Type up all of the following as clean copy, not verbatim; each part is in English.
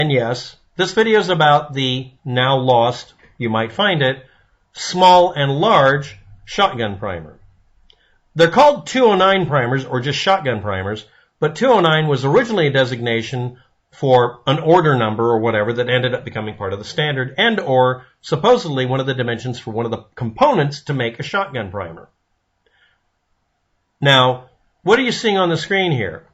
And yes, this video is about the now lost, you might find it, small and large shotgun primer. They're called 209 primers or just shotgun primers, but 209 was originally a designation for an order number or whatever that ended up becoming part of the standard and or supposedly one of the dimensions for one of the components to make a shotgun primer. Now, what are you seeing on the screen here?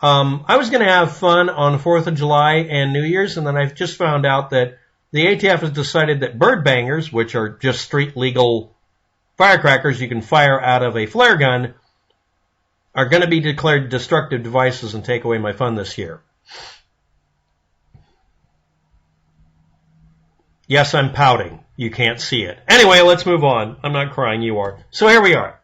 I was going to have fun on 4th of July and New Year's, and then I've just found out that the ATF has decided that bird bangers, which are just street legal firecrackers you can fire out of a flare gun, are going to be declared destructive devices and take away my fun this year. Yes, I'm pouting. You can't see it. Anyway, let's move on. I'm not crying, you are. So here we are.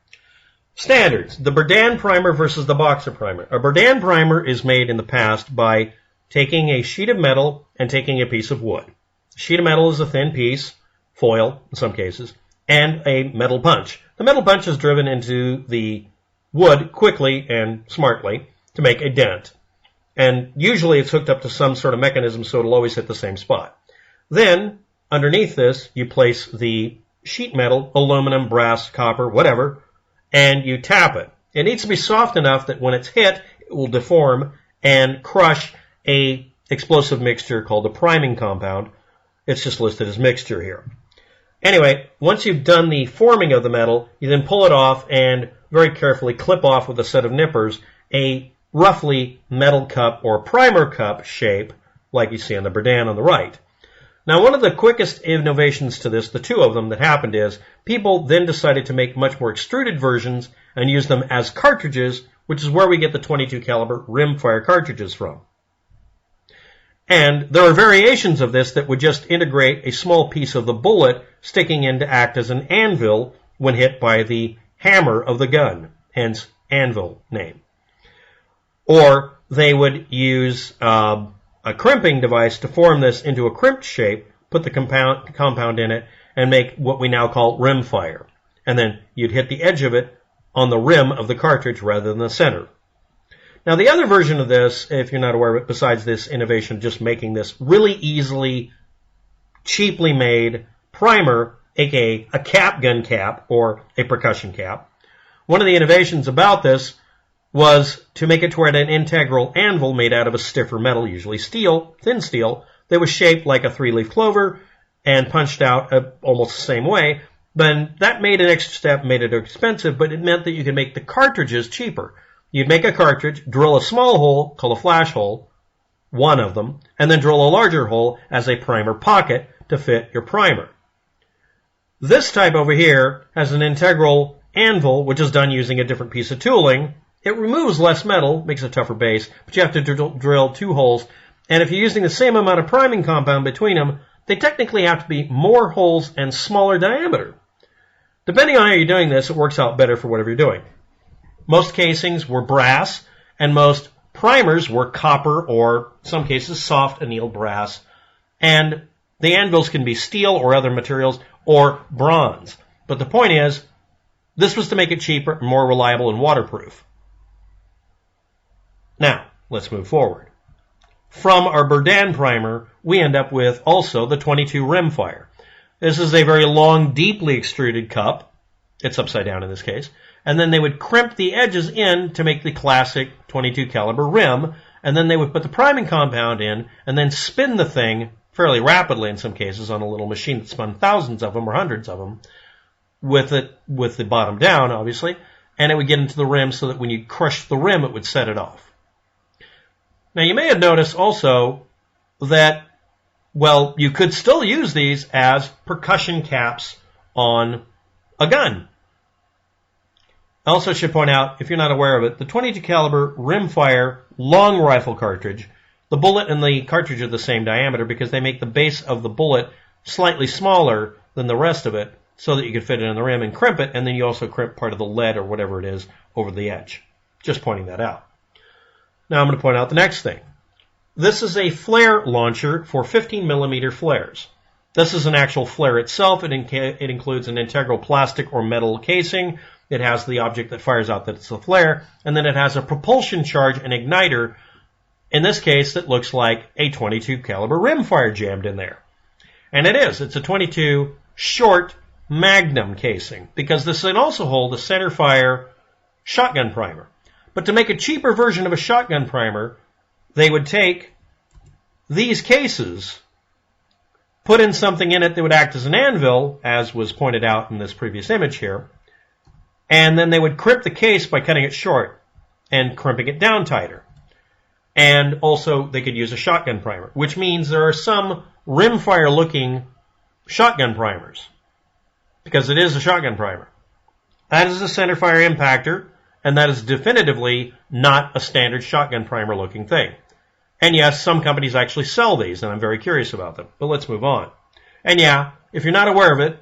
Standards. The Berdan primer versus the Boxer primer. A Berdan primer is made in the past by taking a sheet of metal and taking a piece of wood. A sheet of metal is a thin piece, foil in some cases, and a metal punch. The metal punch is driven into the wood quickly and smartly to make a dent. And usually it's hooked up to some sort of mechanism so it'll always hit the same spot. Then, underneath this, you place the sheet metal, aluminum, brass, copper, whatever, and you tap it. It needs to be soft enough that when it's hit, it will deform and crush a explosive mixture called a priming compound. It's just listed as mixture here. Anyway, once you've done the forming of the metal, you then pull it off and very carefully clip off with a set of nippers a roughly metal cup or primer cup shape like you see on the Berdan on the right. Now, one of the quickest innovations to this, the two of them that happened is, people then decided to make much more extruded versions and use them as cartridges, which is where we get the .22 caliber rimfire cartridges from. And there are variations of this that would just integrate a small piece of the bullet sticking in to act as an anvil when hit by the hammer of the gun, hence anvil name. Or they would use a crimping device to form this into a crimped shape, put the compound in it, and make what we now call rimfire. And then you'd hit the edge of it on the rim of the cartridge rather than the center. Now, the other version of this, if you're not aware of it, besides this innovation, just making this really easily, cheaply made primer, aka a cap gun cap or a percussion cap. One of the innovations about this was to make it toward an integral anvil made out of a stiffer metal, usually steel, thin steel, that was shaped like a three-leaf clover and punched out almost the same way. Then that made an extra step, made it expensive, but it meant that you could make the cartridges cheaper. You'd make a cartridge, drill a small hole called a flash hole, one of them, and then drill a larger hole as a primer pocket to fit your primer. This type over here has an integral anvil, which is done using a different piece of tooling. It removes less metal, makes a tougher base, but you have to drill two holes. And if you're using the same amount of priming compound between them, they technically have to be more holes and smaller diameter. Depending on how you're doing this, it works out better for whatever you're doing. Most casings were brass, and most primers were copper or, in some cases, soft annealed brass. And the anvils can be steel or other materials or bronze. But the point is, this was to make it cheaper, more reliable, and waterproof. Now, let's move forward. From our Berdan primer, we end up with also the .22 rimfire. This is a very long, deeply extruded cup. It's upside down in this case. And then they would crimp the edges in to make the classic .22 caliber rim. And then they would put the priming compound in and then spin the thing fairly rapidly in some cases on a little machine that spun thousands of them or hundreds of them with the bottom down, obviously. And it would get into the rim so that when you crushed the rim, it would set it off. Now, you may have noticed also that, well, you could still use these as percussion caps on a gun. I also should point out, if you're not aware of it, the .22 caliber rimfire long rifle cartridge, the bullet and the cartridge are the same diameter because they make the base of the bullet slightly smaller than the rest of it so that you can fit it in the rim and crimp it, and then you also crimp part of the lead or whatever it is over the edge. Just pointing that out. Now I'm going to point out the next thing. This is a flare launcher for 15 millimeter flares. This is an actual flare itself. It includes an integral plastic or metal casing. It has the object that fires out that it's a flare. And then it has a propulsion charge and igniter In this case, it looks like a .22 caliber rimfire jammed in there. And it is. It's a .22 short magnum casing, because this can also hold a centerfire shotgun primer. But to make a cheaper version of a shotgun primer, they would take these cases, put in something in it that would act as an anvil, as was pointed out in this previous image here, and then they would crimp the case by cutting it short and crimping it down tighter. And also they could use a shotgun primer, which means there are some rimfire looking shotgun primers, because it is a shotgun primer. That is a centerfire impactor, and that is definitively not a standard shotgun primer looking thing. And yes, some companies actually sell these, and I'm very curious about them. But let's move on. And yeah, if you're not aware of it,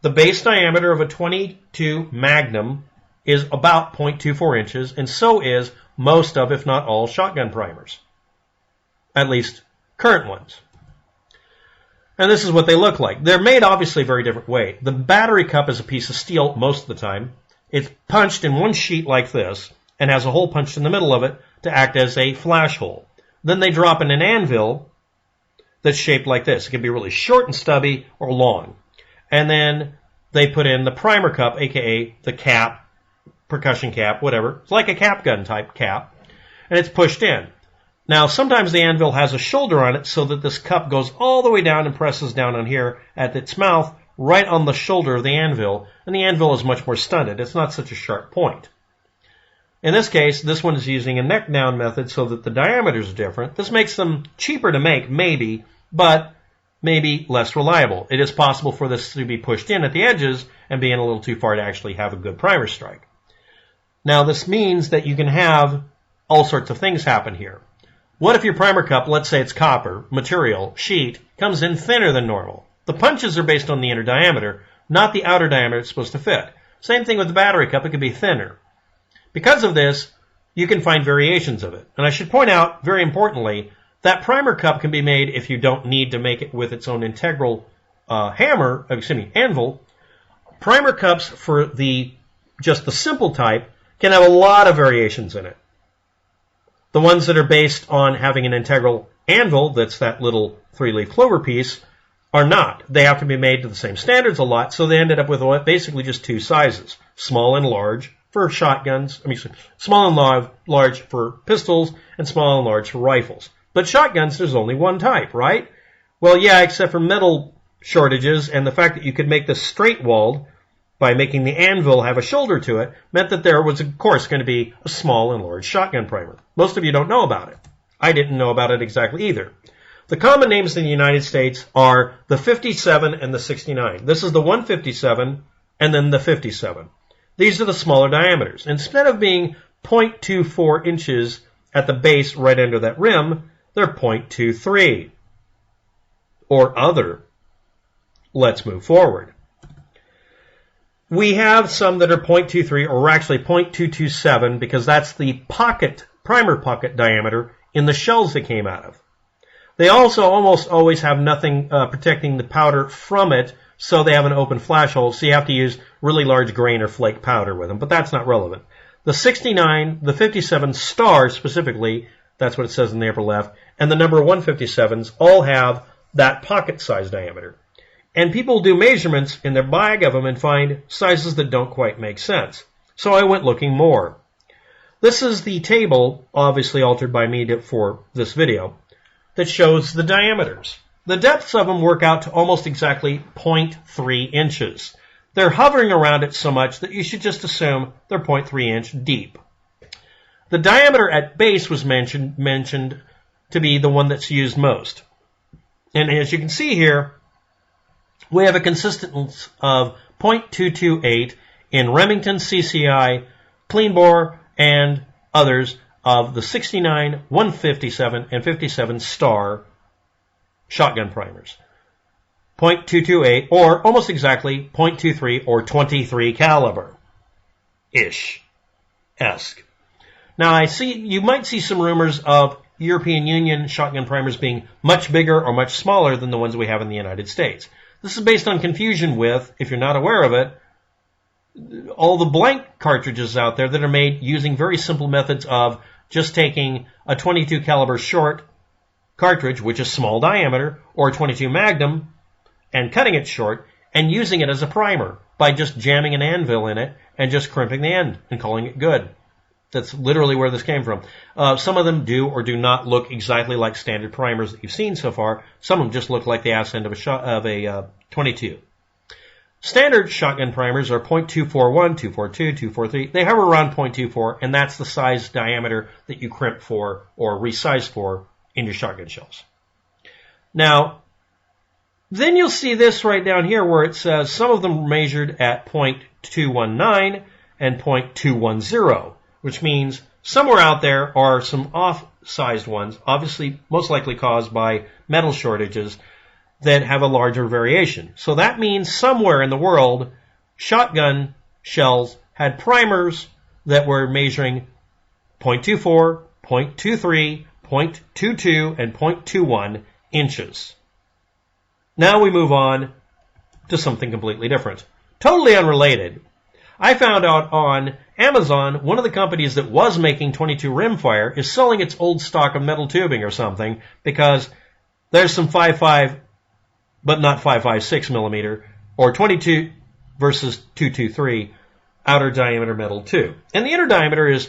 the base diameter of a .22 Magnum is about 0.24 inches, and so is most of, if not all, shotgun primers. At least current ones. And this is what they look like. They're made obviously a very different way. The battery cup is a piece of steel most of the time. It's punched in one sheet like this, and has a hole punched in the middle of it to act as a flash hole. Then they drop in an anvil that's shaped like this. It can be really short and stubby or long. And then they put in the primer cup, aka the cap, percussion cap, whatever. It's like a cap gun type cap. And it's pushed in. Now, sometimes the anvil has a shoulder on it so that this cup goes all the way down and presses down on here at its mouth, right on the shoulder of the anvil. And the anvil is much more stunted. It's not such a sharp point. In this case, this one is using a neck down method so that the diameters are different. This makes them cheaper to make, maybe, but maybe less reliable. It is possible for this to be pushed in at the edges and be in a little too far to actually have a good primer strike. Now, this means that you can have all sorts of things happen here. What if your primer cup, let's say it's copper, material, sheet, comes in thinner than normal? The punches are based on the inner diameter, not the outer diameter it's supposed to fit. Same thing with the battery cup, it could be thinner. Because of this, you can find variations of it. And I should point out, very importantly, that primer cup can be made if you don't need to make it with its own integral anvil. Primer cups for just the simple type can have a lot of variations in it. The ones that are based on having an integral anvil, that's that little three-leaf clover piece, are not. They have to be made to the same standards a lot, so they ended up with basically just two sizes, small and large for shotguns, small and large for pistols, and small and large for rifles. But shotguns, there's only one type, right? Well, yeah, except for metal shortages, and the fact that you could make this straight-walled by making the anvil have a shoulder to it, meant that there was, of course, going to be a small and large shotgun primer. Most of you don't know about it. I didn't know about it exactly either. The common names in the United States are the 57 and the 69. This is the 157 and then the 57. These are the smaller diameters. Instead of being 0.24 inches at the base right under that rim, they're 0.23 or other. Let's move forward. We have some that are 0.23 or actually 0.227 because that's the primer pocket diameter in the shells they came out of. They also almost always have nothing protecting the powder from it, so they have an open flash hole, so you have to use really large grain or flake powder with them, but that's not relevant. The 69, the 57 star specifically, that's what it says in the upper left, and the number 157s all have that pocket size diameter. And people do measurements in their bag of them and find sizes that don't quite make sense. So I went looking more. This is the table, obviously altered by me for this video, that shows the diameters. The depths of them work out to almost exactly 0.3 inches. They're hovering around it so much that you should just assume they're 0.3 inch deep. The diameter at base was mentioned to be the one that's used most. And as you can see here, we have a consistence of 0.228 in Remington, CCI, Clean Bore, and others of the 69, 157, and 57 star shotgun primers. 0.228, or almost exactly 0.23 or 23 caliber. Esque. Now you might see some rumors of European Union shotgun primers being much bigger or much smaller than the ones we have in the United States. This is based on confusion with, if you're not aware of it, all the blank cartridges out there that are made using very simple methods of just taking a 22 caliber short cartridge, which is small diameter, or a 22 Magnum, and cutting it short and using it as a primer by just jamming an anvil in it and just crimping the end and calling it good. That's literally where this came from. Some of them do or do not look exactly like standard primers that you've seen so far. Some of them just look like the ass end of a 22. Standard shotgun primers are .241, .242, .243. They hover around .24, and that's the size diameter that you crimp for or resize for in your shotgun shells. Now, then you'll see this right down here where it says some of them measured at .219 and .210, which means somewhere out there are some off-sized ones, obviously most likely caused by metal shortages, that have a larger variation. So that means somewhere in the world, shotgun shells had primers that were measuring .24, .23, .22, and .21 inches. Now we move on to something completely different. Totally unrelated. I found out on Amazon, one of the companies that was making 22 rimfire is selling its old stock of metal tubing or something, because there's some 5.5 but not 5.56 millimeter, or 22 versus 223 outer diameter metal too. And the inner diameter is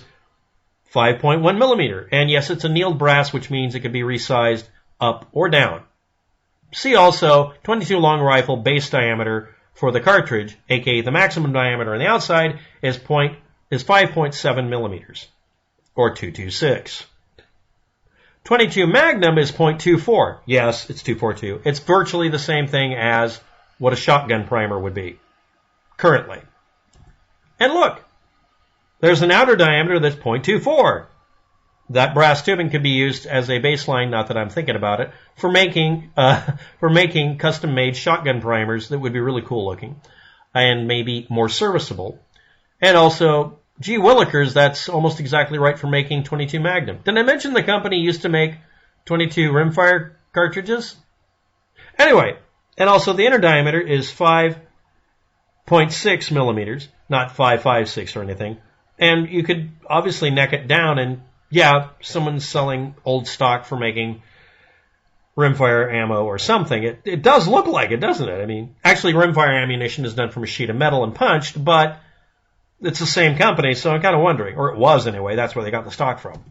5.1 millimeter. And yes, it's annealed brass, which means it can be resized up or down. See also 22 long rifle base diameter for the cartridge, aka the maximum diameter on the outside, is 5.7 millimeters, or 226. 22 Magnum is .24. Yes, it's 242. It's virtually the same thing as what a shotgun primer would be currently. And look, there's an outer diameter that's .24. That brass tubing could be used as a baseline, not that I'm thinking about it, for making custom-made shotgun primers that would be really cool looking and maybe more serviceable. And also, gee willikers, that's almost exactly right for making 22 Magnum. Did I mention the company used to make 22 rimfire cartridges? Anyway, and also the inner diameter is 5.6 millimeters, not 5.56 or anything. And you could obviously neck it down, and yeah, someone's selling old stock for making rimfire ammo or something. It does look like it, doesn't it? I mean, actually rimfire ammunition is done from a sheet of metal and punched, but it's the same company, so I'm kind of wondering, or it was anyway, that's where they got the stock from.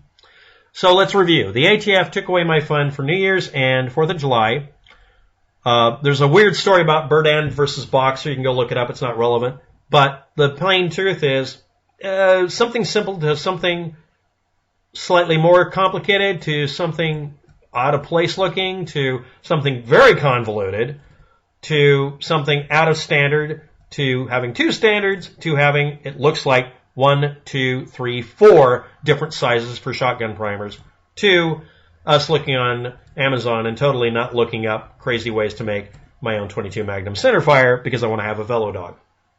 So let's review. The ATF took away my fund for New Year's and 4th of July. There's a weird story about Bird End versus Boxer. You can go look it up. It's not relevant. But the plain truth is something simple to something slightly more complicated to something out of place looking to something very convoluted to something out of standard to having two standards, to having, it looks like, 1, 2, 3, 4 different sizes for shotgun primers, to us looking on Amazon and totally not looking up crazy ways to make my own 22 Magnum centerfire because I want to have a velo dog.